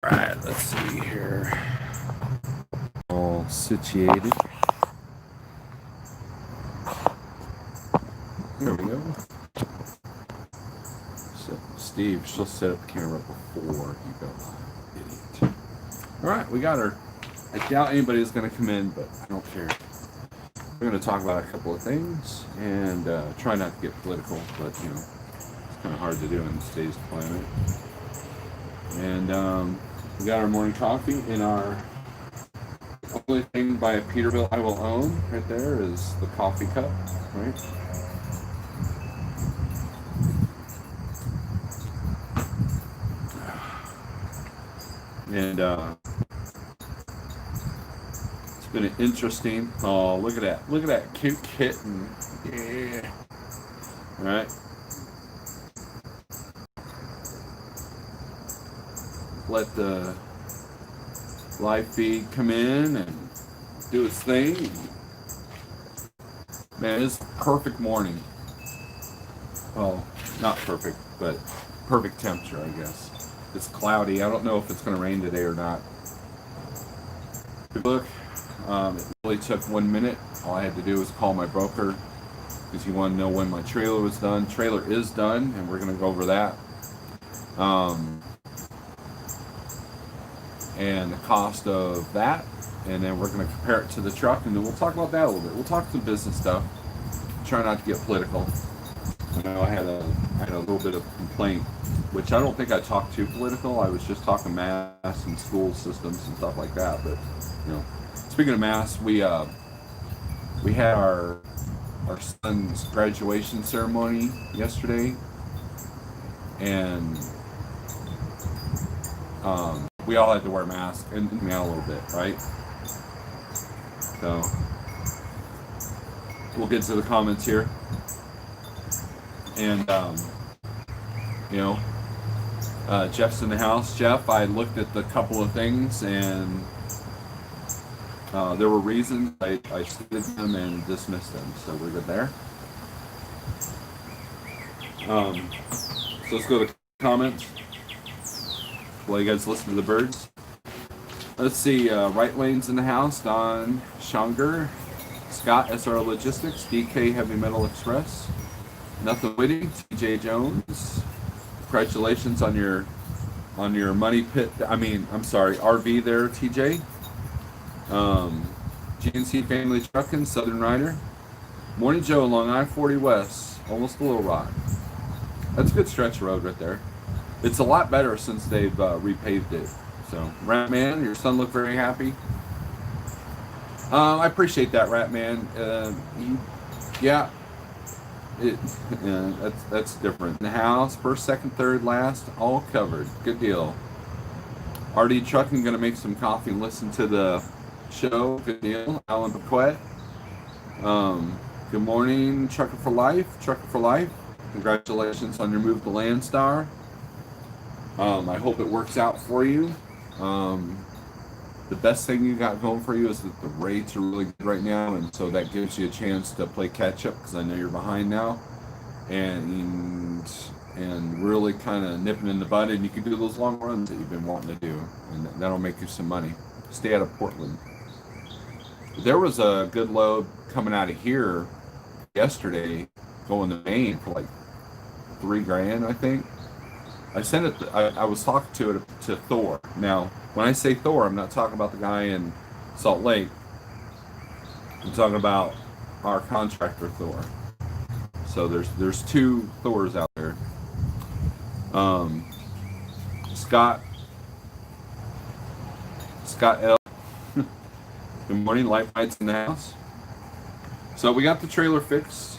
Alright, let's see here. All situated. There we go. So, Steve, she'll set up the camera before you go live. Idiot. Alright, we got her. I doubt anybody's going to come in, but I don't care. We're going to talk about a couple of things and try not to get political, but you know, it's kind of hard to do in today's climate. And we got our morning coffee in our only thing by Peterbilt I will own right there is the coffee cup, right? And it's been an interesting. Oh, look at that! Look at that cute kitten. Yeah. All right. Let the live feed come in and do its thing. Man, it's perfect morning. Well, not perfect, but perfect temperature, I guess. It's cloudy. I don't know if it's going to rain today or not. Look, it really took 1 minute. All I had to do was call my broker because he wanted to know when my trailer was done. Trailer is done, and we're going to go over that. And the cost of that, and then we're going to compare it to the truck, and then we'll talk about that a little bit. We'll talk some business stuff. Try not to get political. I know I had a little bit of complaint, which I don't think I talked too political. I was just talking mass and school systems and stuff like that. But you know, speaking of mass, we had our son's graduation ceremony yesterday, and we all had to wear masks and me out a little bit, right? So we'll get to the comments here. And, you know, Jeff's in the house. Jeff, I looked at the couple of things and there were reasons I stated them and dismissed them. So we're good there. So let's go to comments while you guys listen to the birds. Let's see, Right Lane's in the house. Don Shonger, Scott SR Logistics, DK Heavy Metal Express, Nothing Witty, TJ Jones. Congratulations on your money pit. I'm sorry, RV there, TJ. GNC Family Trucking, Southern Rider. Morning Joe along I-40 West, almost to Little Rock. That's a good stretch of road right there. It's a lot better since they've repaved it. So, Ratman, your son looked very happy. I appreciate that, Ratman. Yeah, that's different. In the house, first, second, third, last, all covered. Good deal. RD Trucking, gonna make some coffee and listen to the show. Good deal. Alan Paquette. Good morning, Trucker for Life. Trucker for Life. Congratulations on your move to Landstar. I hope it works out for you. The best thing you got going for you is that the rates are really good right now, and so that gives you a chance to play catch up because I know you're behind now, and really kind of nipping in the bud, and you can do those long runs that you've been wanting to do, and that'll make you some money. Stay out of Portland. There was a good load coming out of here yesterday going to Maine for like $3,000, I think. I sent it. I was talking to Thor. Now, when I say Thor, I'm not talking about the guy in Salt Lake. I'm talking about our contractor Thor. So there's two Thors out there. Scott L. Good morning, Light Lights in the house. So we got the trailer fixed.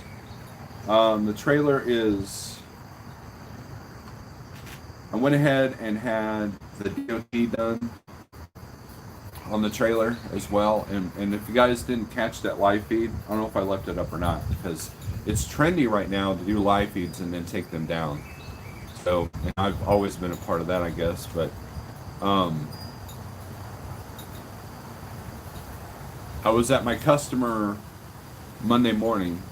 The trailer is. I went ahead and had the DOT done on the trailer as well. And if you guys didn't catch that live feed, I don't know if I left it up or not, because it's trendy right now to do live feeds and then take them down. So, and I've always been a part of that, I guess. But I was at my customer Monday morning.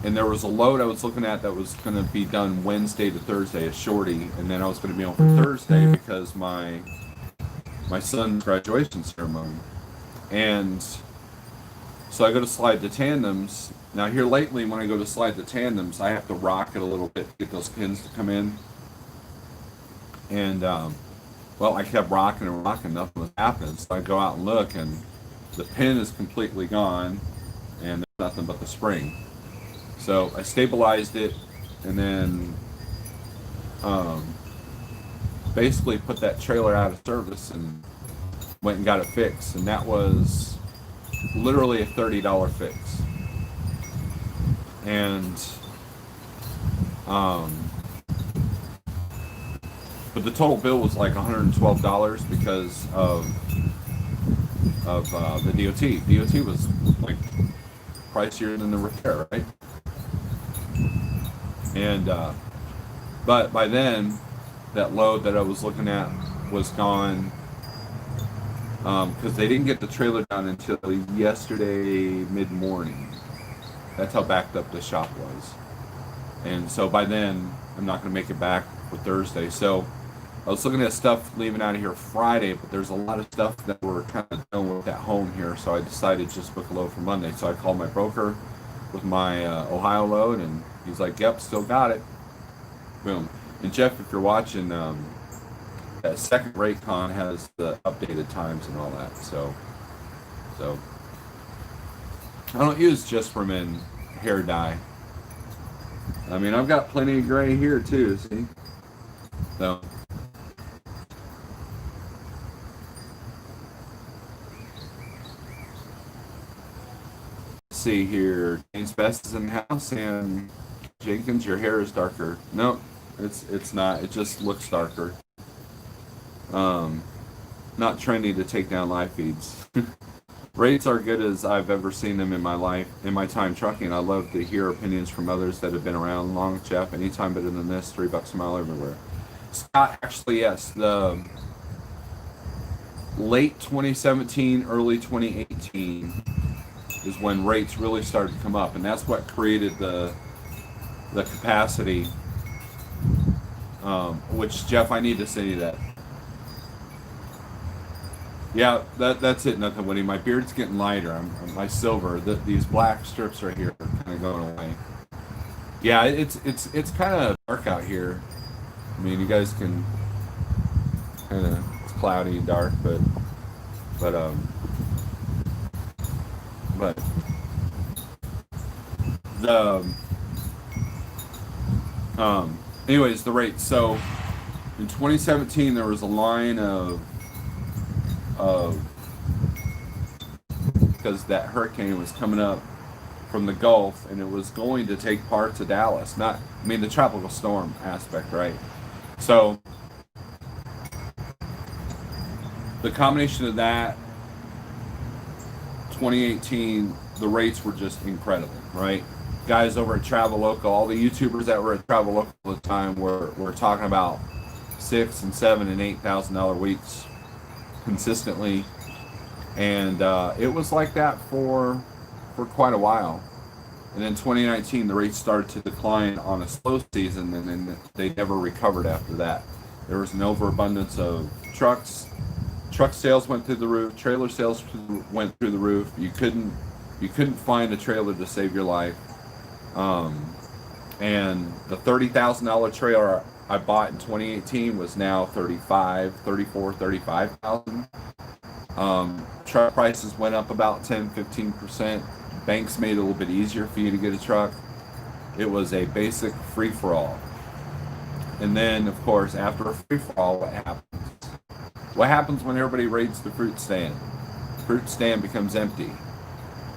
And there was a load I was looking at that was going to be done Wednesday to Thursday, a shorty, and then I was going to be on for Thursday because my son's graduation ceremony. And so I go to slide the tandems. Now here lately, when I go to slide the tandems, I have to rock it a little bit to get those pins to come in. And well, I kept rocking and rocking, nothing was happening. So I go out and look, and the pin is completely gone, and there's nothing but the spring. So I stabilized it, and then basically put that trailer out of service and went and got it fixed. And that was literally a $30 fix. And but the total bill was like $112 because of the DOT. DOT was like pricier than the repair, right? And but by then, that load that I was looking at was gone because they didn't get the trailer down until yesterday mid-morning. That's how backed up the shop was. And so by then, I'm not going to make it back for Thursday. So I was looking at stuff leaving out of here Friday, but there's a lot of stuff that we're kind of done with at home here. So I decided to just book a load for Monday. So I called my broker with my Ohio load, and he's like, yep, still got it. Boom. And Jeff, if you're watching, that second Raycon has the updated times and all that. So I don't use just for men hair dye. I mean, I've got plenty of gray here too, see? So let's see here. James Best is in the house, and Jenkins, your hair is darker. No, it's not. It just looks darker. Not trendy to take down live feeds. Rates are good as I've ever seen them in my life, in my time trucking. I love to hear opinions from others that have been around long. Jeff, anytime better than this, $3 a mile everywhere. Scott, actually, yes, the late 2017, early 2018 is when rates really started to come up, and that's what created the capacity, which, Jeff, I need to send you that. Yeah, that's it, nothing, Woody. My beard's getting lighter. My silver. These black strips right here are kind of going away. Yeah, it's kind of dark out here. I mean, you guys can kind of, it's cloudy and dark, but the anyways, the rates. So in 2017, there was a line of because that hurricane was coming up from the Gulf, and it was going to take parts of Dallas. The tropical storm aspect, right? So the combination of that, 2018, the rates were just incredible, right? Guys over at Travel Local, all the YouTubers that were at Travel Local at the time were talking about $6,000 and $7,000 and $8,000 weeks consistently, and it was like that for quite a while. And then 2019, the rates started to decline on a slow season, and then they never recovered after that. There was an overabundance of trucks. Truck sales went through the roof. Trailer sales went through the roof. You couldn't find a trailer to save your life. And the $30,000 trailer I bought in 2018 was now $35,000. Truck prices went up about 10-15%. Banks made it a little bit easier for you to get a truck. It was a basic free-for-all. And then, of course, after a free-for-all, what happens? What happens when everybody raids the fruit stand? The fruit stand becomes empty.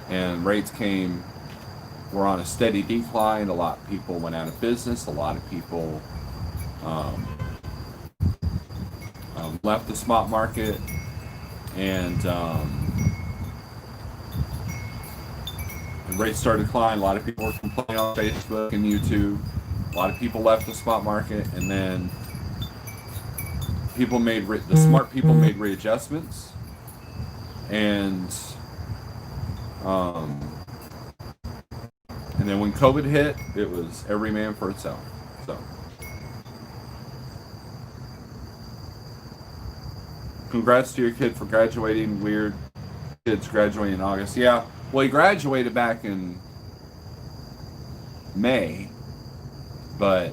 And rates were on a steady decline. A lot of people went out of business. A lot of people left the spot market. And the rates started to decline. A lot of people were complaining on Facebook and YouTube. A lot of people left the spot market, and then the smart people made readjustments, and And then when COVID hit, it was every man for itself. So, congrats to your kid for graduating. Weird kids graduating in August. Yeah, well, he graduated back in May, but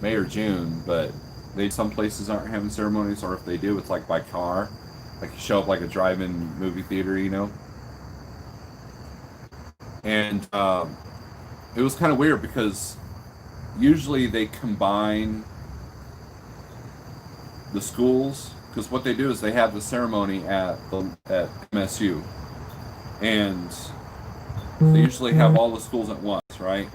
May or June. But some places aren't having ceremonies, or if they do, it's like by car. Like you show up like a drive-in movie theater, you know. And it was kind of weird because usually they combine the schools, because what they do is they have the ceremony at MSU, and they usually have all the schools at once, right?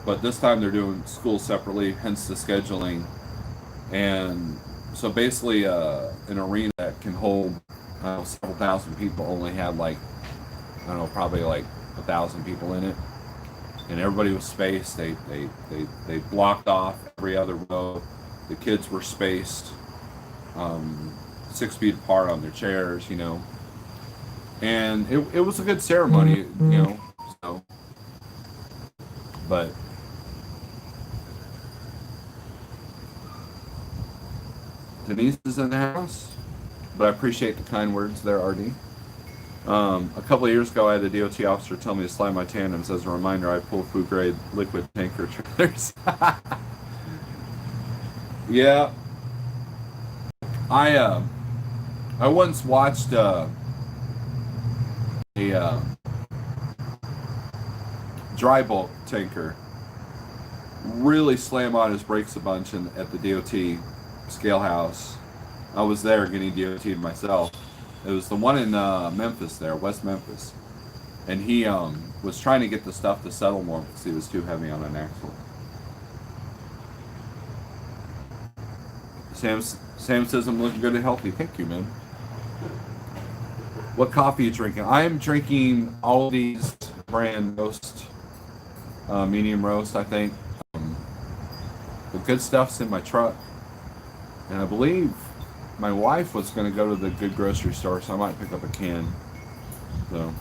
But this time they're doing schools separately, hence the scheduling. And so basically an arena that can hold several thousand people only had like, I don't know, probably like 1,000 people in it, and everybody was spaced. They blocked off every other row. The kids were spaced 6 feet apart on their chairs, you know. And it was a good ceremony, you know. So, but Denise is in the house, but I appreciate the kind words there, RD. A couple of years ago, I had a DOT officer tell me to slide my tandems. As a reminder, I pull food grade liquid tanker trailers. Yeah, I once watched a dry bulk tanker really slam on his brakes a bunch at the DOT scale house. I was there getting DOT'd myself. It was the one in Memphis there, West Memphis. And he was trying to get the stuff to settle more because he was too heavy on an axle. Sam says I'm looking good and healthy. Thank you, man. What coffee are you drinking? I am drinking Aldi's brand roast, medium roast, I think. The good stuff's in my truck. And I believe my wife was going to go to the good grocery store, so I might pick up a can. So,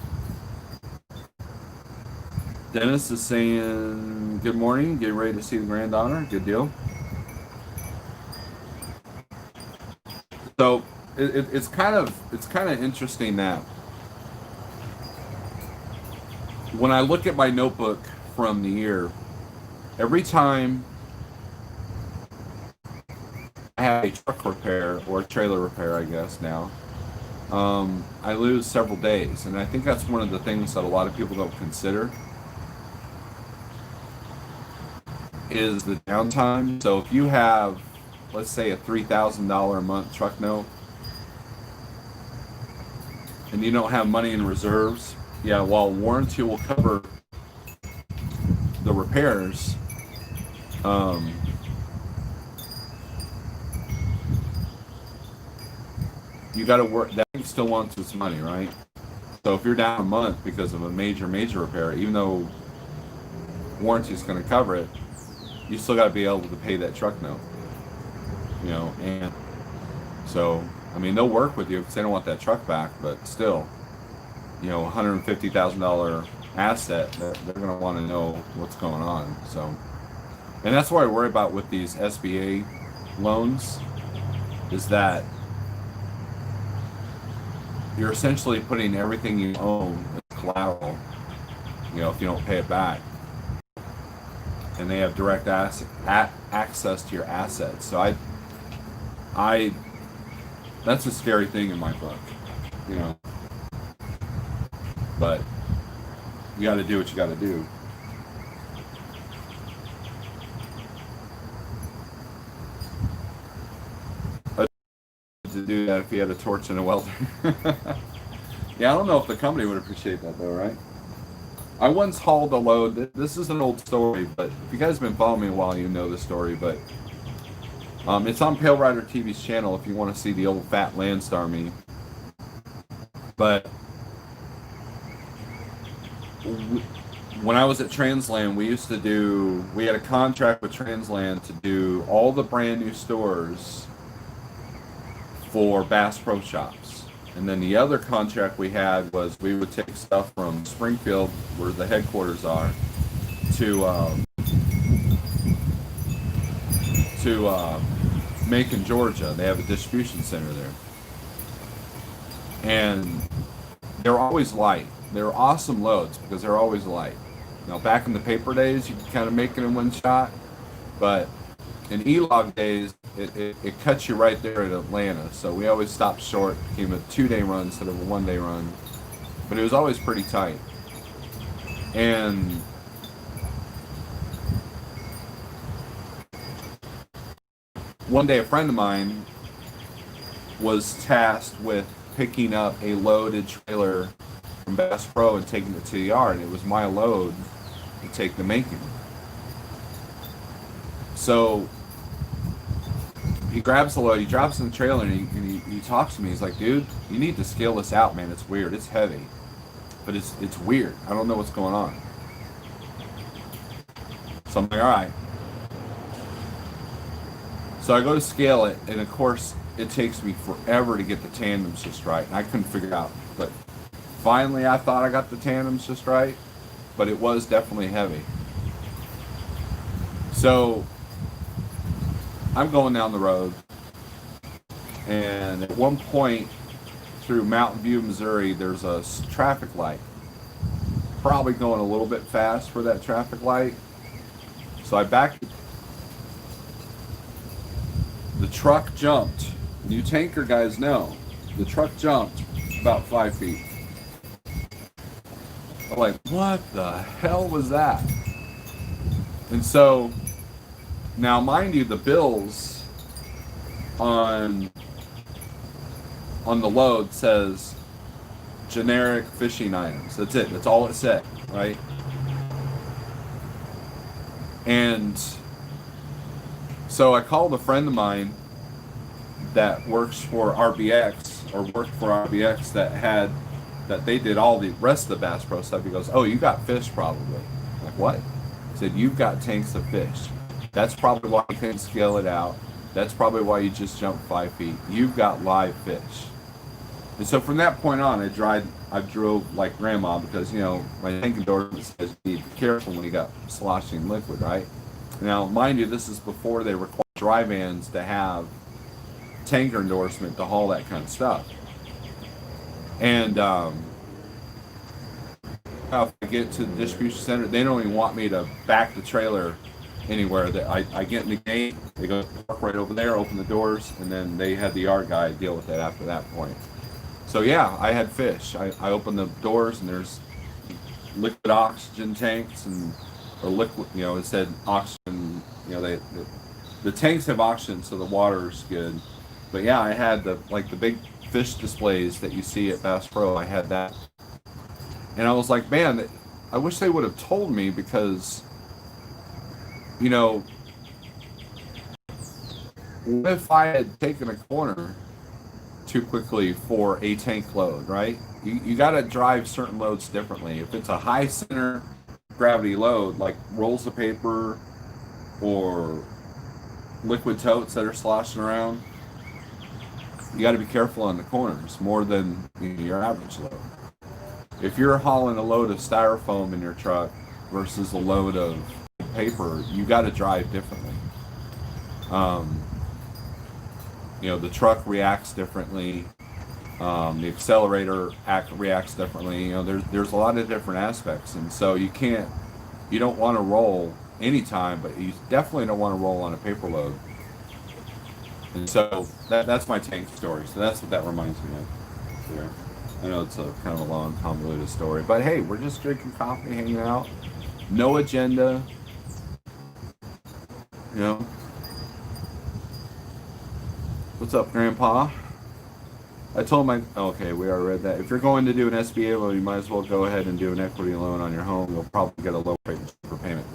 Dennis is saying, good morning, getting ready to see the granddaughter. Good deal. So, it's kind of interesting that when I look at my notebook from the year, every time I have a truck repair or a trailer repair, I guess now, I lose several days. And I think that's one of the things that a lot of people don't consider is the downtime. So if you have, let's say, a $3,000 a month truck note and you don't have money in reserves, yeah, while warranty will cover the repairs, you got to work. That still wants its money, right? So if you're down a month because of a major repair, even though warranty is going to cover it, you still got to be able to pay that truck note. You know, and so I mean they'll work with you because they don't want that truck back, but still, you know, $150,000 asset, they're going to want to know what's going on. So, and that's what I worry about with these SBA loans, is that you're essentially putting everything you own as collateral, you know, if you don't pay it back. And they have direct access to your assets. So I that's a scary thing in my book, you know. But you got to do what you got to do. To do that if he had a torch and a welder. Yeah, I don't know if the company would appreciate that though, right? I once hauled a load. This is an old story, but if you guys have been following me a while, you know the story. But it's on Pale Rider TV's channel if you want to see the old fat Landstar me. But when I was at Transland, we had a contract with Transland to do all the brand new stores for Bass Pro Shops. And then the other contract we had was we would take stuff from Springfield, where the headquarters are, to Macon, Georgia. They have a distribution center there, and they're always light. They're awesome loads because they're always light. Now, back in the paper days, you could kind of make it in one shot, but in e-log days, it cuts you right there at Atlanta. So we always stopped short, became a 2-day run instead of a 1-day run, but it was always pretty tight. And one day, a friend of mine was tasked with picking up a loaded trailer from Bass Pro and taking it to the yard. It was my load to take to Macon. So he grabs the load, he drops it in the trailer, and he talks to me. He's like, dude, you need to scale this out, man. It's weird. It's heavy. But it's weird. I don't know what's going on. So I'm like, all right. So I go to scale it, and of course, it takes me forever to get the tandems just right. And I couldn't figure it out. But finally, I thought I got the tandems just right. But it was definitely heavy. So I'm going down the road, and at one point through Mountain View, Missouri, there's a traffic light. Probably going a little bit fast for that traffic light. So I backed. The truck jumped. You tanker guys know, the truck jumped about 5 feet. I'm like, what the hell was that? And so, now mind you, the bills on the load says generic fishing items. That's it. That's all it said, right? And so I called a friend of mine that works for RBX, or worked for RBX, that they did all the rest of the Bass Pro stuff. He goes, oh, you got fish probably. I'm like, what? He said, you've got tanks of fish. That's probably why you couldn't scale it out. That's probably why you just jumped 5 feet. You've got live fish. And so from that point on, I drove like grandma, because, you know, my tank endorsement says be careful when you got sloshing liquid, right? Now, mind you, this is before they require dry vans to have tanker endorsement to haul that kind of stuff. And if I get to the distribution center, they don't even want me to back the trailer anywhere. That I get in the gate, they go park right over there, open the doors, and then they had the yard guy deal with it after that point. So yeah, I had fish. I opened the doors, and there's liquid oxygen tanks, and or liquid, you know, it said oxygen. You know, the tanks have oxygen, so the water's good. But yeah, I had the big fish displays that you see at Bass Pro. I had that, and I was like, man, I wish they would have told me, because, you know, what if I had taken a corner too quickly for a tank load, right? You got to drive certain loads differently. If it's a high center gravity load, like rolls of paper or liquid totes that are sloshing around, you got to be careful on the corners more than your average load. If you're hauling a load of styrofoam in your truck versus a load of paper, you got to drive differently. You know, the truck reacts differently. The accelerator reacts differently. You know, there's a lot of different aspects, and so you don't want to roll anytime, but you definitely don't want to roll on a paper load. And so that's my tank story. So that's what that reminds me of. Here. I know it's a kind of a long, convoluted story, but hey, we're just drinking coffee, hanging out, no agenda. You know, what's up, Grandpa? I told my, okay, we already read that. If you're going to do an SBA loan, you might as well go ahead and do an equity loan on your home. You'll probably get a low rate for payment.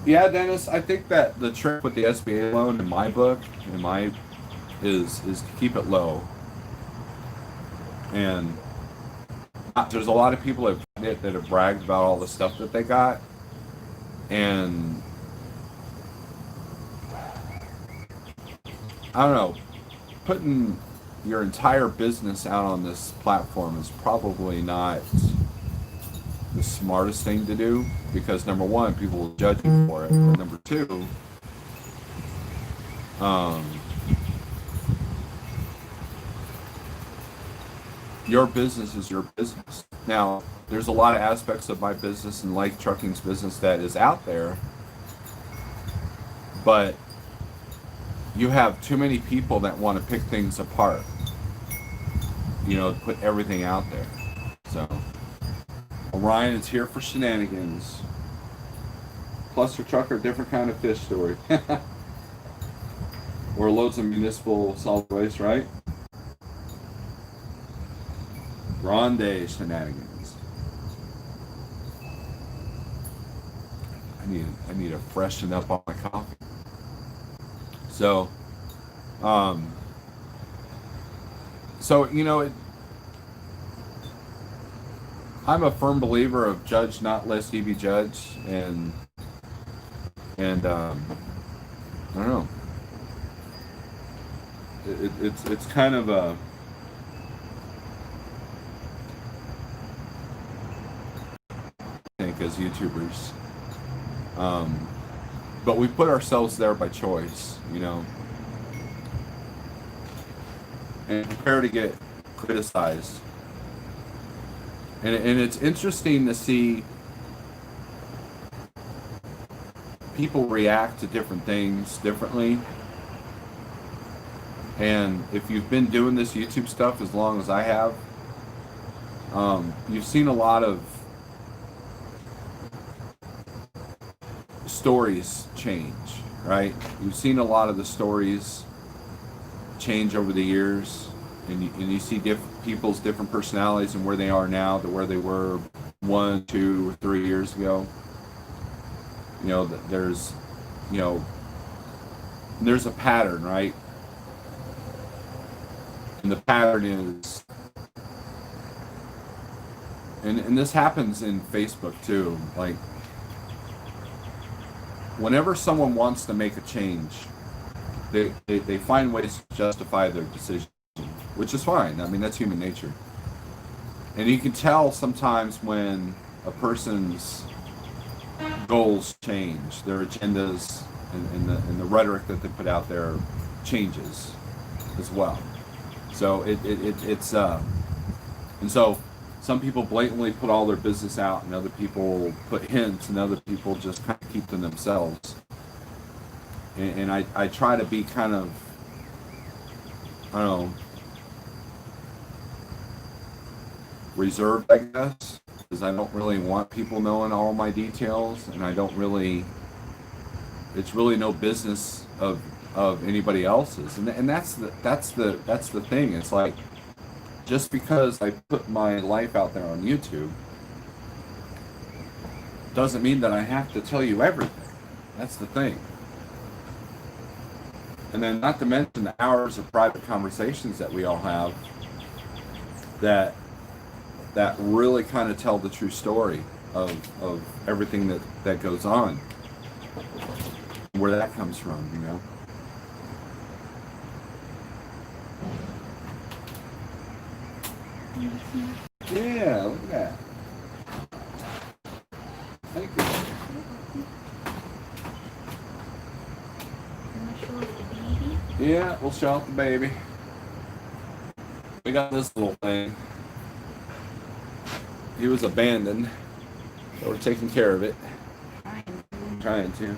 Yeah, Dennis, I think that the trick with the SBA loan, in my book, is to keep it low. And there's a lot of people that have bragged about all the stuff that they got, and I don't know, putting your entire business out on this platform is probably not the smartest thing to do, because number one, people will judge you for it, and number two, your business is your business. Now, there's a lot of aspects of my business and Like Trucking's business that is out there, but you have too many people that want to pick things apart, you know, put everything out there. So Orion is here for shenanigans. Cluster trucker, different kind of fish story. Or loads of municipal solid waste, right? Grande shenanigans. I need to freshen up on my coffee. So, you know, I'm a firm believer of judge not lest ye be judged, and I don't know. It's kind of a I think as YouTubers, but we put ourselves there by choice, you know, and prepare to get criticized. And it's interesting to see people react to different things differently. And if you've been doing this YouTube stuff as long as I have, you've seen a lot of stories change, right? You've seen a lot of the stories change over the years, and you see people's different personalities and where they are now to where they were 1, 2, or 3 years ago. You know, there's a pattern, right? And the pattern is, and this happens in Facebook too, like whenever someone wants to make a change, they find ways to justify their decision, which is fine. I mean, that's human nature. And you can tell sometimes when a person's goals change, their agendas and the rhetoric that they put out there changes as well. So it's and so some people blatantly put all their business out, and other people put hints, and other people just kind of keep to themselves. And I try to be kind of, I don't know, reserved, I guess, because I don't really want people knowing all my details, and I don't really, it's really no business of anybody else's, and that's the thing. It's like, just because I put my life out there on YouTube doesn't mean that I have to tell you everything. That's the thing. And then not to mention the hours of private conversations that we all have that really kind of tell the true story of everything that goes on, where that comes from, you know. Yeah, look at that. Thank you. Yeah, we'll show off the baby. We got this little thing. He was abandoned, so we're taking care of it. Trying to.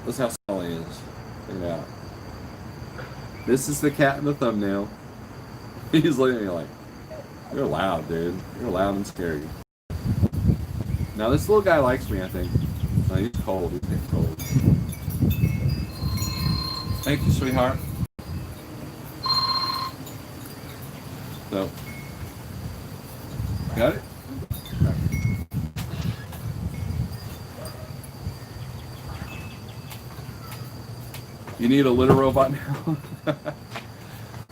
This is how small he is. Check it out. This is the cat in the thumbnail. He's looking at me like, you're loud, dude. You're loud and scary. Now this little guy likes me, I think. No, he's cold. He's getting cold. Thank you, sweetheart. So, got it? You need a litter robot now?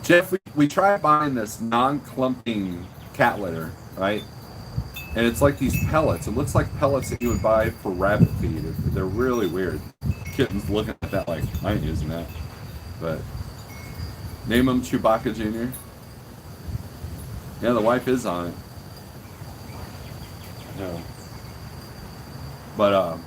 Jeff, we tried buying this non-clumping cat litter, right? And it's like these pellets. It looks like pellets that you would buy for rabbit feed. They're really weird. Kitten's looking at that like, I ain't using that. But name him Chewbacca Jr. Yeah, the wife is on it. know. But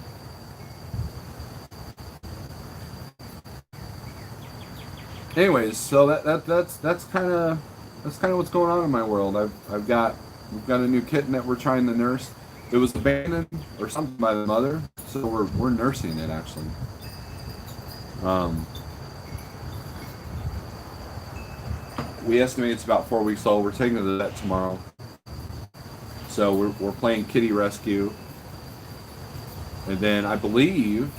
anyways, so that's kind of what's going on in my world. We've got a new kitten that we're trying to nurse. It was abandoned or something by the mother, so we're nursing it actually. We estimate it's about 4 weeks old. We're taking it to the vet tomorrow. So we're playing kitty rescue, and then I believe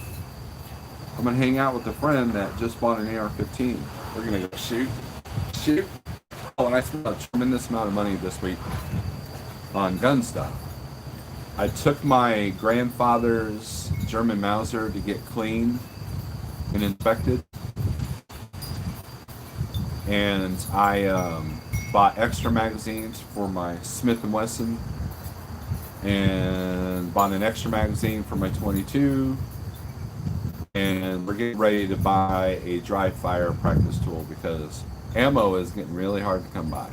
I'm gonna hang out with a friend that just bought an AR-15. We're gonna go shoot. Oh, and I spent a tremendous amount of money this week on gun stuff. I took my grandfather's German Mauser to get cleaned and inspected, and I bought extra magazines for my Smith & Wesson, and bought an extra magazine for my 22, and we're getting ready to buy a dry fire practice tool because ammo is getting really hard to come by.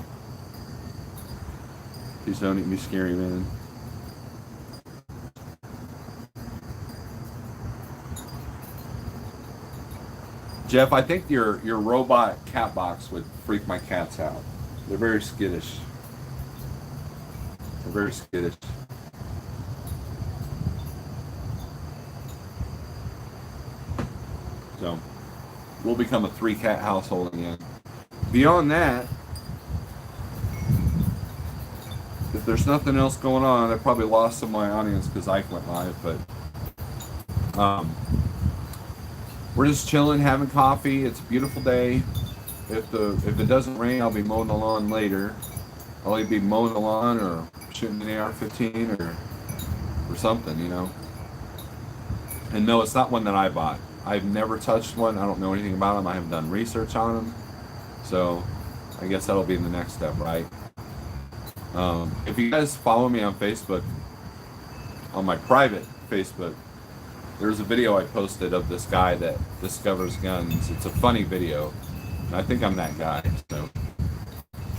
Please don't eat me scary, man. Jeff, I think your robot cat box would freak my cats out. They're very skittish. So, we'll become a 3-cat household again. Beyond that, if there's nothing else going on, I probably lost some of my audience because Ike went live, but we're just chilling, having coffee. It's a beautiful day. If it doesn't rain, I'll be mowing the lawn later. I'll either be mowing the lawn or shooting an AR-15 or something, you know. And no, it's not one that I bought. I've never touched one. I don't know anything about them. I haven't done research on them. So I guess that'll be the next step, right? If you guys follow me on Facebook, on my private Facebook, there's a video I posted of this guy that discovers guns. It's a funny video. And I think I'm that guy, so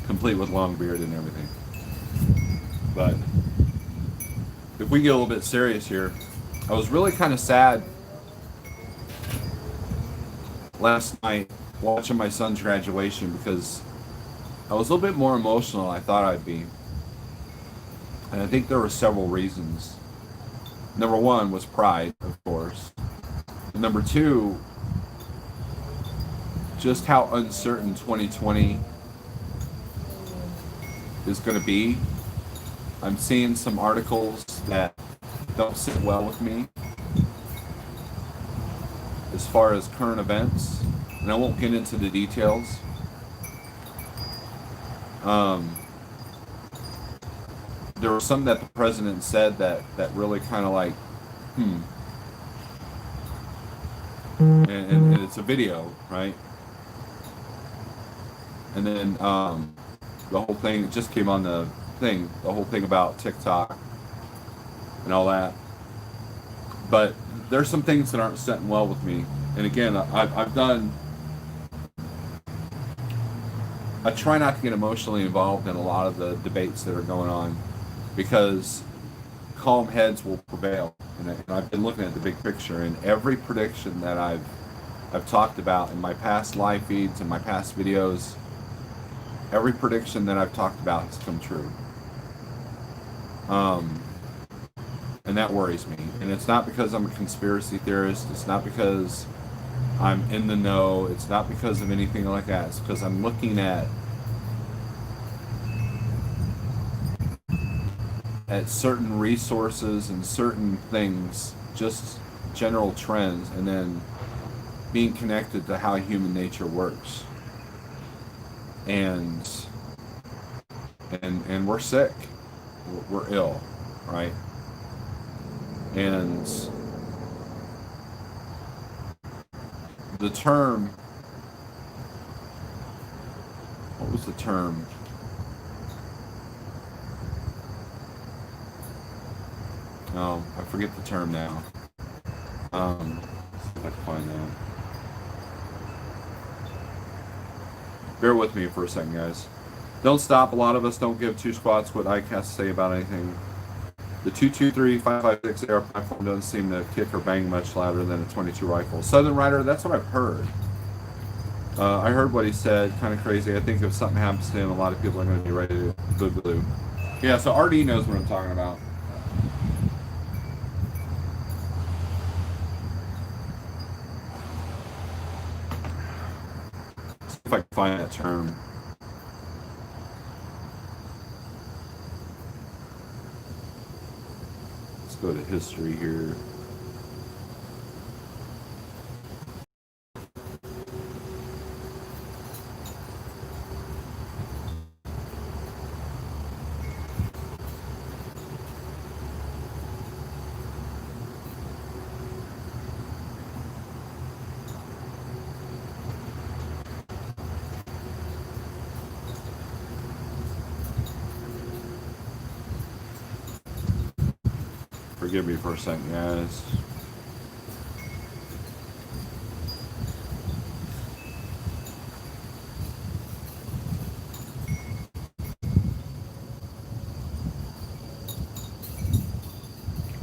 complete with long beard and everything. But if we get a little bit serious here, I was really kind of sad last night watching my son's graduation because I was a little bit more emotional than I thought I'd be. And I think there were several reasons. Number one was pride, of course. And number two, just how uncertain 2020 is going to be. I'm seeing some articles that don't sit well with me as far as current events, and I won't get into the details. There was some that the president said that really kind of like, and it's a video, right? And then the whole thing, it just came on the thing, the whole thing about TikTok and all that. But there's some things that aren't sitting well with me. And again, I try not to get emotionally involved in a lot of the debates that are going on because calm heads will prevail. And I've been looking at the big picture, and every prediction that I've talked about in my past live feeds and my past videos, every prediction that I've talked about has come true. And that worries me. And it's not because I'm a conspiracy theorist. It's not because I'm in the know. It's not because of anything like that. It's because I'm looking at certain resources and certain things, just general trends, and then being connected to how human nature works. And we're sick. We're ill, right? And the term, what was the term? Oh, I forget the term now. See if I can find that. Bear with me for a second, guys. Don't stop. A lot of us don't give two squats what Ike has to say about anything. The 223-556 AR platform doesn't seem to kick or bang much louder than a 22 rifle. Southern Rider, that's what I've heard. I heard what he said, kind of crazy. I think if something happens to him, a lot of people are going to be ready to boo-boo. Yeah, so RD knows what I'm talking about. See if I can find that term. Let's go to history here. Forgive me for a second, guys.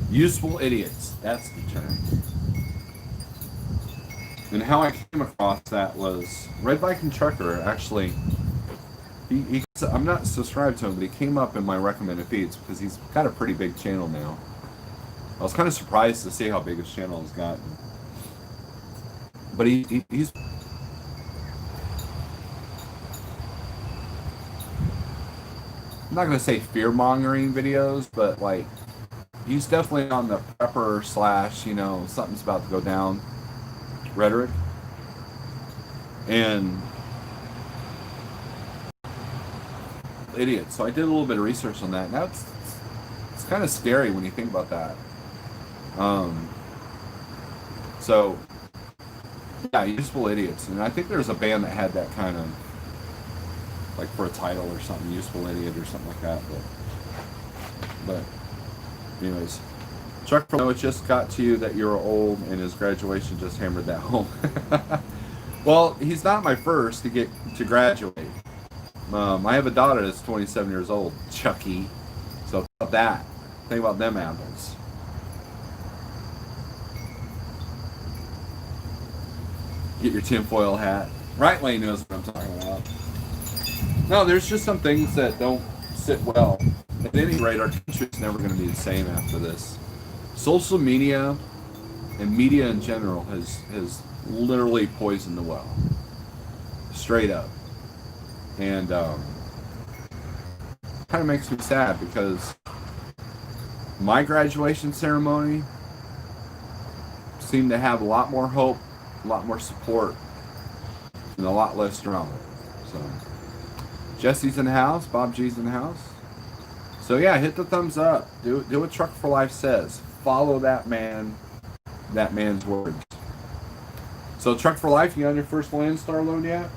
Useful idiots. That's the term. And how I came across that was Red Viking Trucker. Actually, I'm not subscribed to him, but he came up in my recommended feeds because he's got a pretty big channel now. I was kind of surprised to see how big his channel has gotten. But he's I'm not going to say fear-mongering videos, but like he's definitely on the prepper slash, you know, something's about to go down rhetoric. And idiot. So I did a little bit of research on that. Now it's kind of scary when you think about that. So yeah, useful idiots. And I think there's a band that had that kind of like for a title or something, useful idiot or something like that. But anyways, Chuck, it just got to you that you're old and his graduation just hammered that home. Well, he's not my first to get to graduate. I have a daughter that's 27 years old, Chucky. So about that. Think about them apples. Get your tinfoil hat. Right Lane knows what I'm talking about. No, there's just some things that don't sit well. At any rate, our country's never going to be the same after this. Social media and media in general has literally poisoned the well. Straight up. And kind of makes me sad because my graduation ceremony seemed to have a lot more hope, a lot more support, and a lot less drama. So Jesse's in the house, Bob G's in the house. So yeah, hit the thumbs up. Do what Truck for Life says. Follow that man's words. So Truck for Life, you on your first Landstar load yet?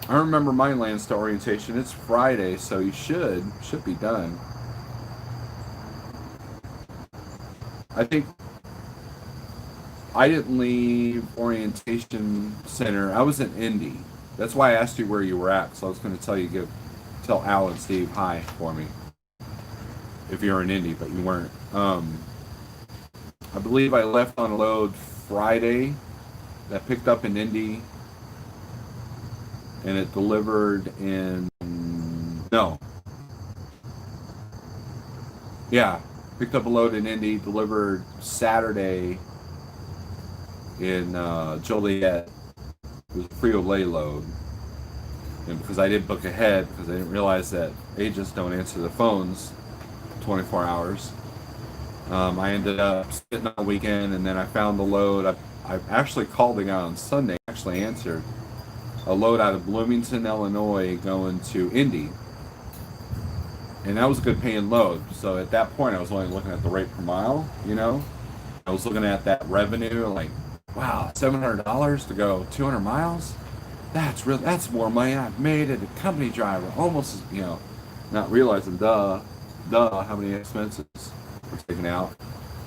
I remember my Landstar orientation. It's Friday, so you should be done. I think I didn't leave orientation center. I was in Indy. That's why I asked you where you were at. So I was going to tell Al and Steve hi for me if you're in Indy, but you weren't. I believe I left on a load Friday that picked up in Indy, and it delivered in picked up a load in Indy, delivered Saturday in Joliet. It was a Frito-Lay load. And because I didn't book ahead, because I didn't realize that agents don't answer the phones 24 hours, I ended up sitting on the weekend, and then I found the load. I actually called the guy on Sunday, actually answered a load out of Bloomington, Illinois, going to Indy. And that was a good paying load. So at that point, I was only looking at the rate per mile, you know? I was looking at that revenue, like, wow, $700 to go 200 miles? That's more money I've made as a company driver. Almost, you know, not realizing, how many expenses were taken out.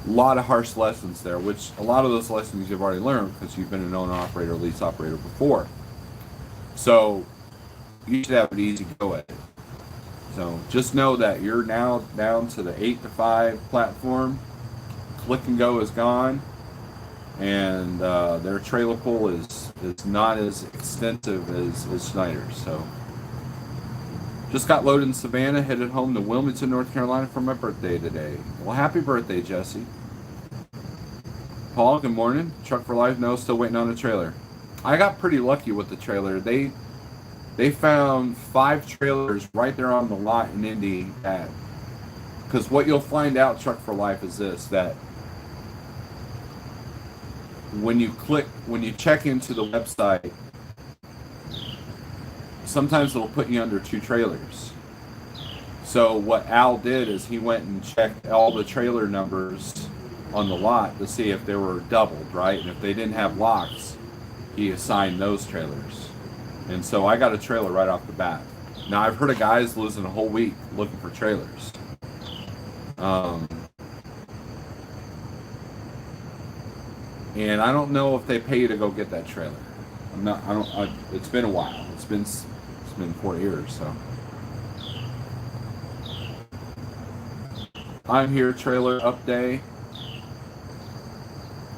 A lot of harsh lessons there, which a lot of those lessons you've already learned because you've been an owner-operator, lease operator before. So you should have an easy go at it. So just know that you're now down to the 8 to 5 platform. Click and Go is gone, and their trailer pool is not as extensive as Schneider's. So just got loaded in Savannah, headed home to Wilmington, North Carolina for my birthday today. Well, happy birthday, Jesse. Paul, good morning. Truck for Life, no, still waiting on a trailer. I got pretty lucky with the trailer. They found 5 trailers right there on the lot in Indy. Because what you'll find out, Truck for Life, is this, that when you check into the website, sometimes it'll put you under 2 trailers. So what Al did is he went and checked all the trailer numbers on the lot to see if they were doubled, right? And if they didn't have locks, he assigned those trailers. And so I got a trailer right off the bat. Now I've heard of guys losing a whole week looking for trailers. And I don't know if they pay you to go get that trailer. It's been a while. It's been 4 years, so. I'm here, trailer update.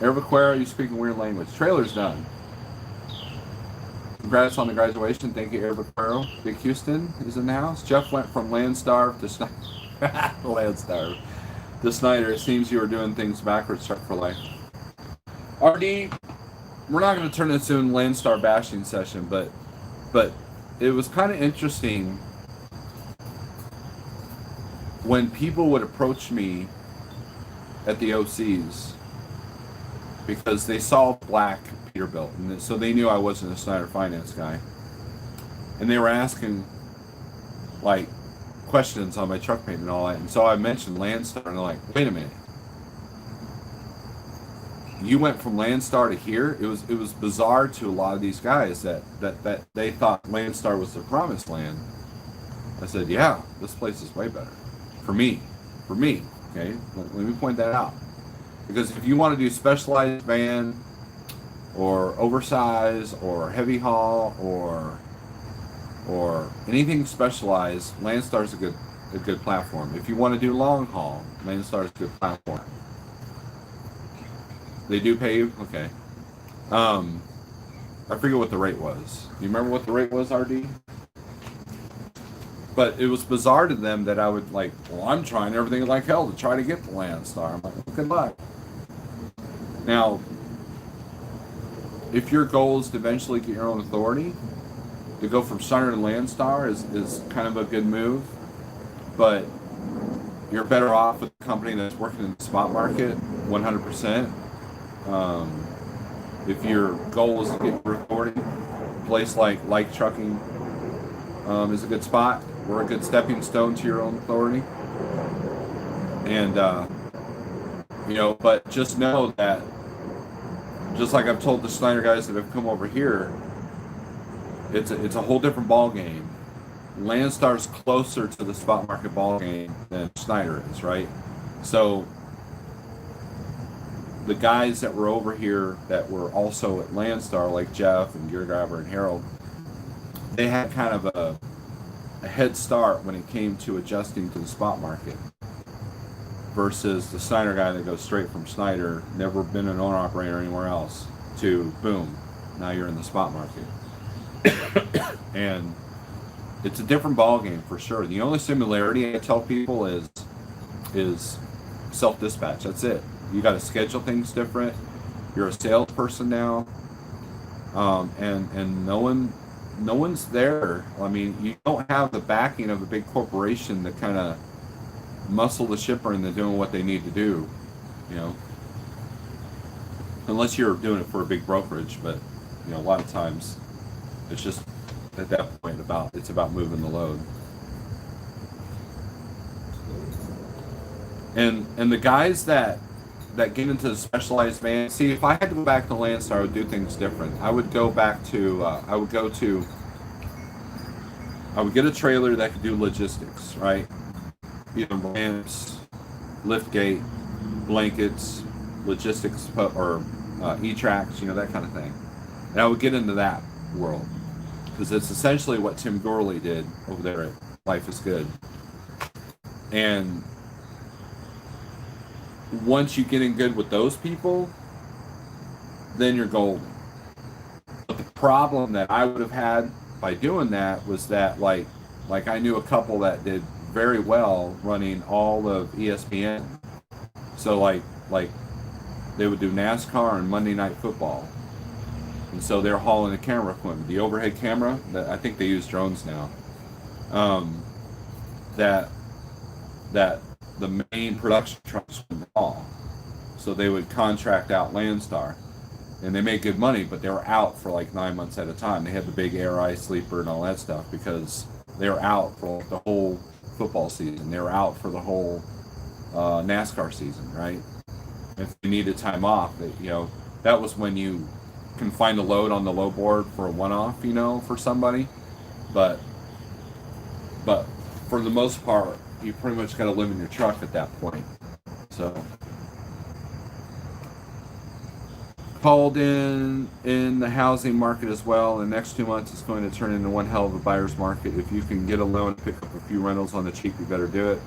Ervaquera, you speaking weird language. Trailer's done. Congrats on the graduation. Thank you, Ervaquera. Big Houston is in the house. Jeff went from Landstar to Schneider. Landstar to Schneider. It seems you were doing things backwards, Truck for Life. RD, we're not going to turn this into a Landstar bashing session, but it was kind of interesting when people would approach me at the OCs because they saw black Peterbilt, and so they knew I wasn't a Schneider finance guy, and they were asking like questions on my truck payment and all that, and so I mentioned Landstar, and they're like, wait a minute, you went from Landstar to here? It was bizarre to a lot of these guys that they thought Landstar was the promised land. I said, yeah, this place is way better for me, okay? Let me point that out. Because if you want to do specialized van or oversize or heavy haul or anything specialized, Landstar's a good platform. If you want to do long haul, Landstar's a good platform. They do pay you? Okay. I forget what the rate was. Do you remember what the rate was, RD? But it was bizarre to them that I would like, well, I'm trying everything like hell to try to get the Landstar. I'm like, well, good luck. Now, if your goal is to eventually get your own authority, to go from Schneider to Landstar is kind of a good move, but you're better off with a company that's working in the spot market 100%. If your goal is to get your authority, a place like trucking is a good spot. We're a good stepping stone to your own authority. And, but just know that, just like I've told the Schneider guys that have come over here, it's a whole different ball game. Landstar's closer to the spot market ball game than Schneider is, right? So the guys that were over here that were also at Landstar, like Jeff and Gear Driver and Harold, they had kind of a head start when it came to adjusting to the spot market versus the Schneider guy that goes straight from Schneider, never been an owner-operator anywhere else, to boom, now you're in the spot market. And it's a different ball game for sure. The only similarity I tell people is self-dispatch. That's it. You got to schedule things different. You're a salesperson now, and no one's there. I mean, you don't have the backing of a big corporation that kind of muscle the shipper into doing what they need to do, unless you're doing it for a big brokerage. But a lot of times it's just at that point it's about moving the load. And the guys that get into the specialized van, see, if I had to go back to Landstar, I would do things different. I would go back to I would get a trailer that could do logistics, right? Either ramps, lift gate, blankets, logistics, or E-tracks, that kind of thing. And I would get into that world because it's essentially what Tim Gorley did over there at Life is Good. And once you get in good with those people, then you're golden. But the problem that I would have had by doing that was that like I knew a couple that did very well running all of ESPN. So like they would do NASCAR and Monday Night Football. And so they're hauling the camera equipment, the overhead camera. That I think they use drones now. Um, that that the main production trucks were raw, so they would contract out Landstar, and they made good money, but they were out for like 9 months at a time. They had the big air ice sleeper and all that stuff because they were out for the whole football season. They were out for the whole NASCAR season, right? If you needed time off, that was when you can find a load on the low board for a one-off, for somebody. But for the most part, you pretty much got to live in your truck at that point. So called in the housing market as well. In the next 2 months, it's going to turn into one hell of a buyer's market. If you can get a loan, pick up a few rentals on the cheap, you better do it.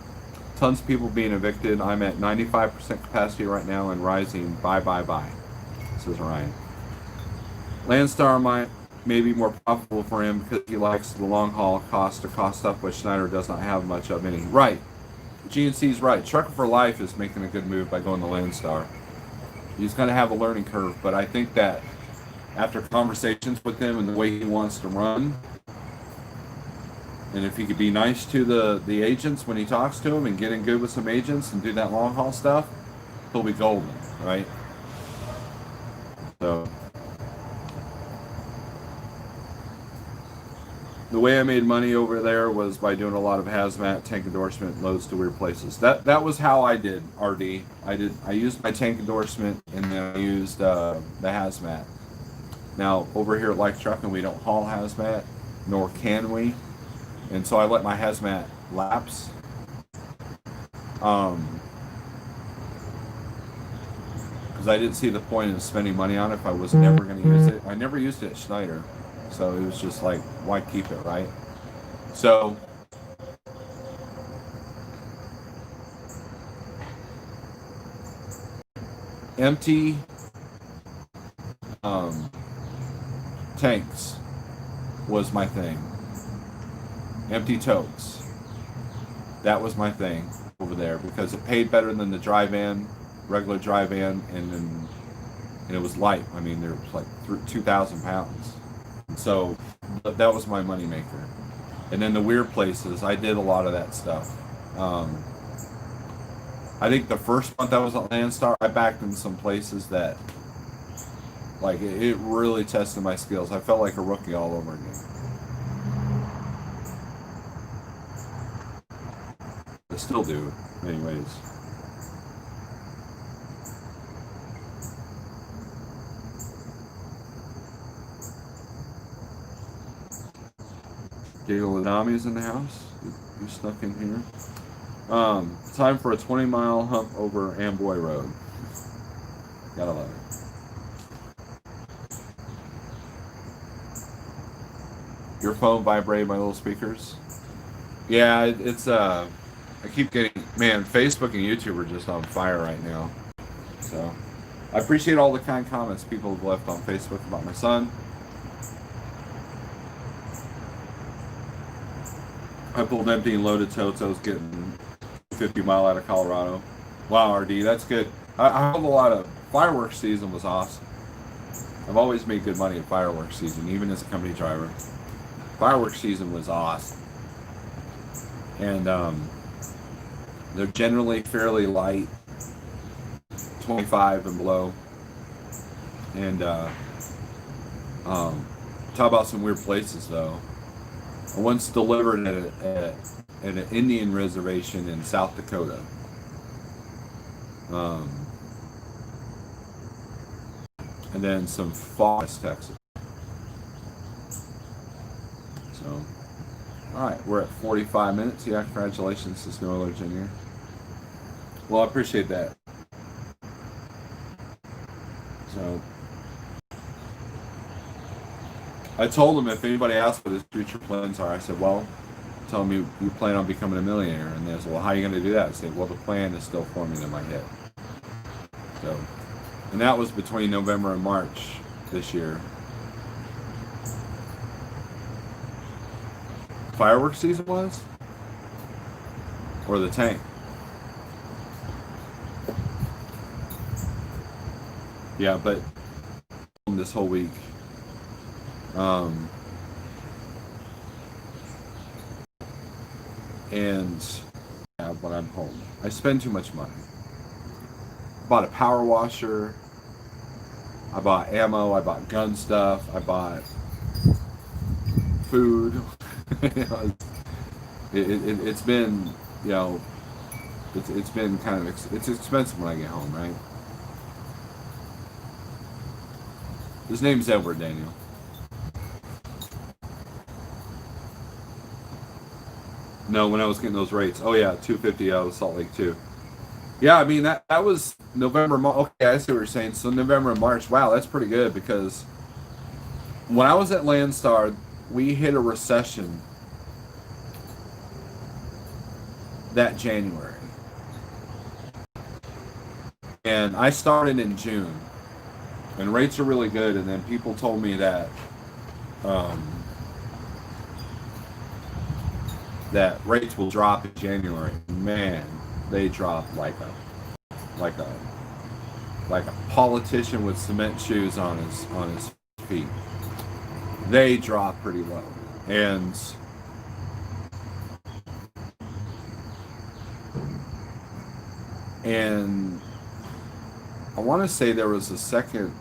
Tons of people being evicted. I'm at 95% capacity right now and rising. Buy, says Ryan. Landstar may be more profitable for him because he likes the long haul cost to cost up, which Schneider does not have much of any. Right. GNC's right. Trucker for Life is making a good move by going to Landstar. He's going to have a learning curve, but I think that after conversations with him and the way he wants to run, and if he could be nice to the agents when he talks to them and get in good with some agents and do that long haul stuff, he'll be golden, right? So the way I made money over there was by doing a lot of hazmat, tank endorsement, loads to weird places. That was how I did RD. I used my tank endorsement and then I used the hazmat. Now over here at Life Trucking, we don't haul hazmat, nor can we, and so I let my hazmat lapse. Because I didn't see the point in spending money on it if I was never going to use it. I never used it at Schneider. So it was just like, why keep it, right? So empty tanks was my thing. Empty totes. That was my thing over there because it paid better than the dry van, regular dry van, and it was light. I mean, there was like 2,000 pounds. So that was my money maker. And then the weird places, I did a lot of that stuff. I think the first month I was at Landstar, I backed in some places that, like, it really tested my skills. I felt like a rookie all over again. I still do, anyways. Gail Adami's in the house. You snuck in here. Time for a 20-mile hump over Amboy Road. Gotta love it. Your phone vibrated my little speakers. Yeah, it's I keep getting, man, Facebook and YouTube are just on fire right now. So I appreciate all the kind comments people have left on Facebook about my son. I pulled empty and loaded totes. I was getting 50 mile out of Colorado. Wow, RD, that's good. I held a lot of fireworks season was awesome. I've always made good money at fireworks season, even as a company driver. Fireworks season was awesome. And they're generally fairly light, 25 and below. And talk about some weird places though. I once delivered at an Indian reservation in South Dakota. And then some Fox, Texas. So, all right, we're at 45 minutes. Yeah, congratulations to Snow Alert Jr. Well, I appreciate that. So, I told him if anybody asked what his future plans are, I said, well, tell them you plan on becoming a millionaire. And they say, well, how are you going to do that? I say, well, the plan is still forming in my head. So, and that was between November and March this year. Fireworks season was? Or the tank? Yeah, but this whole week. And yeah, when I'm home, I spend too much money. Bought a power washer. I bought ammo. I bought gun stuff. I bought food. It's been, you know, it's been kind of it's expensive when I get home, right? His name's Edward Daniel. No, when I was getting those rates. Oh yeah, 250 out of Salt Lake too. Yeah, I mean that was November. Okay, I see what you're saying. So November and March. Wow, that's pretty good because when I was at Landstar, we hit a recession that January, and I started in June, and rates are really good. And then people told me that. That rates will drop in January. Man, they drop like a politician with cement shoes on his feet. They drop pretty low, and I want to say there was a second.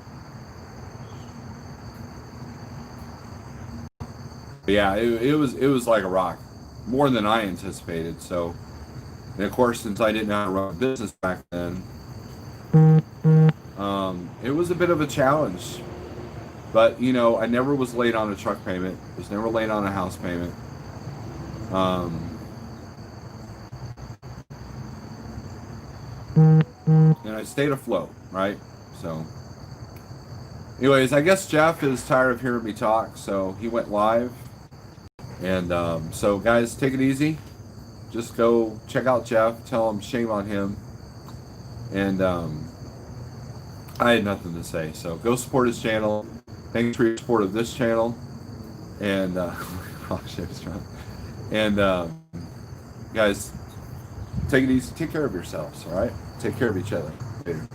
Yeah, it was like a rock. More than I anticipated. So, and of course, since I didn't know how to run a business back then, it was a bit of a challenge. But you know, I never was late on a truck payment. Was never late on a house payment. And I stayed afloat, right? So, anyways, I guess Jeff is tired of hearing me talk, so he went live. And so, guys, take it easy. Just go check out Jeff. Tell him shame on him. And I had nothing to say. So go support his channel. Thanks for your support of this channel. And guys, take it easy. Take care of yourselves. All right. Take care of each other. Later.